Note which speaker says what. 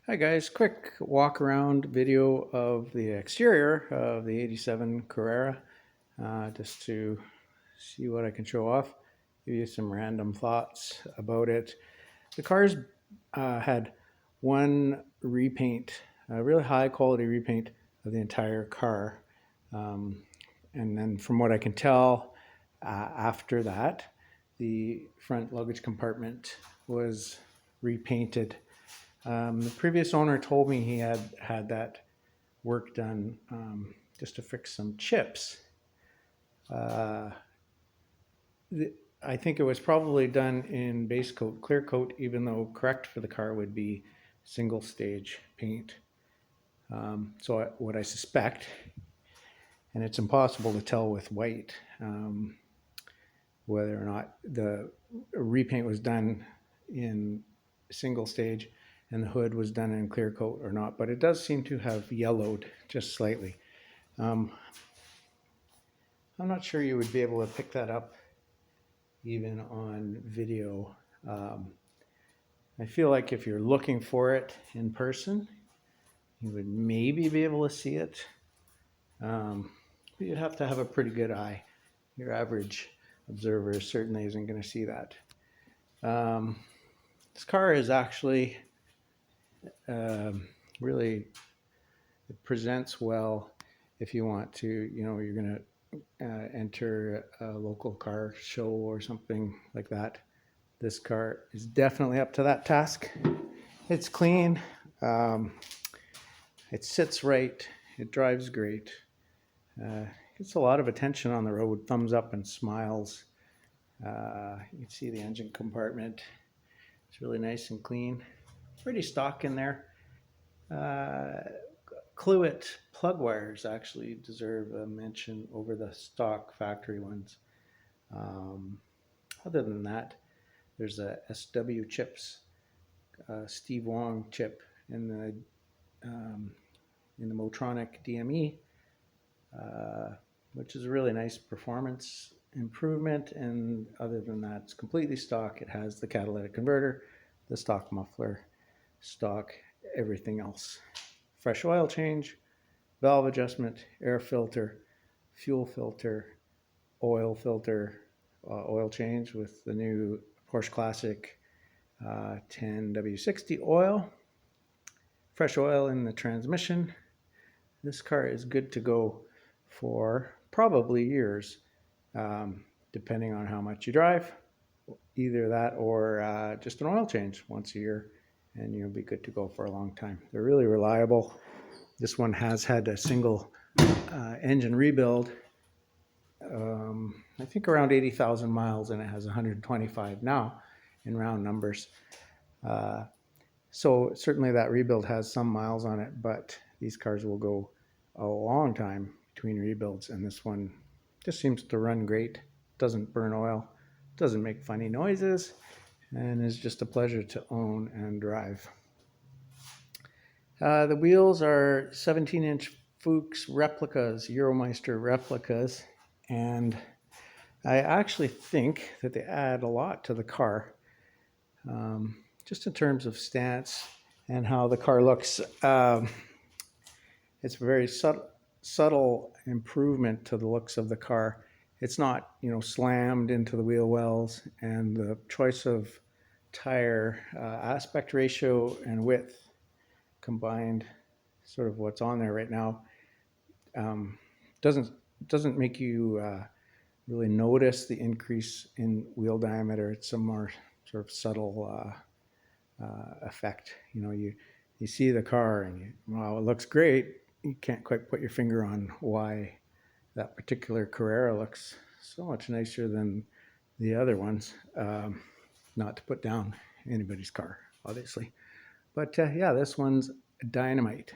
Speaker 1: Hi guys, quick walk around video of the exterior of the 87 Carrera, just to see what I can show off, give you some random thoughts about it. The car's had one repaint, a really high quality repaint of the entire car. And then from what I can tell, after that, the front luggage compartment was repainted. The previous owner told me he had that work done just to fix some chips. Uh, I think it was probably done in base coat, clear coat, even though correct for the car would be single stage paint. What I suspect, and it's impossible to tell with white, whether or not the repaint was done in single stage and the hood was done in clear coat or not, but it does seem to have yellowed just slightly. I'm not sure you would be able to pick that up even on video. I feel like if you're looking for it in person, you would maybe be able to see it. But you'd have to have a pretty good eye. Your average observer certainly isn't going to see that. This car is actually really, it presents well if you want to, you're going to enter a local car show or something like that. This car is definitely up to that task. It's clean. It sits right. It drives great. Gets a lot of attention on the road. Thumbs up and smiles. You can see the engine compartment. It's really nice and clean. Pretty stock in there. Cluet plug wires actually deserve a mention over the stock factory ones. Other than that, there's a SW chips, Steve Wong chip in the Motronic DME, which is a really nice performance improvement. And other than that, it's completely stock. It has the catalytic converter, the stock muffler, stock everything else. Fresh oil change, valve adjustment, air filter, fuel filter, oil filter, oil change with the new Porsche Classic 10W60 oil, fresh oil in the transmission. This car is good to go for probably years, depending on how much you drive. Either that or just an oil change once a year, and you'll be good to go for a long time. They're really reliable. This one has had a single engine rebuild, I think around 80,000 miles, and it has 125 now in round numbers. So certainly that rebuild has some miles on it, but these cars will go a long time between rebuilds, and this one just seems to run great. Doesn't burn oil, doesn't make funny noises, and is just a pleasure to own and drive. The wheels are 17-inch Fuchs replicas, Euromeister replicas, and I actually think that they add a lot to the car, just in terms of stance and how the car looks. It's a very subtle improvement to the looks of the car. It's not, slammed into the wheel wells, and the choice of tire aspect ratio and width combined, sort of what's on there right now, doesn't make you really notice the increase in wheel diameter. It's a more sort of subtle effect. You see the car and wow, it looks great. You can't quite put your finger on why that particular Carrera looks so much nicer than the other ones. Not to put down anybody's car, obviously. But yeah, this one's dynamite.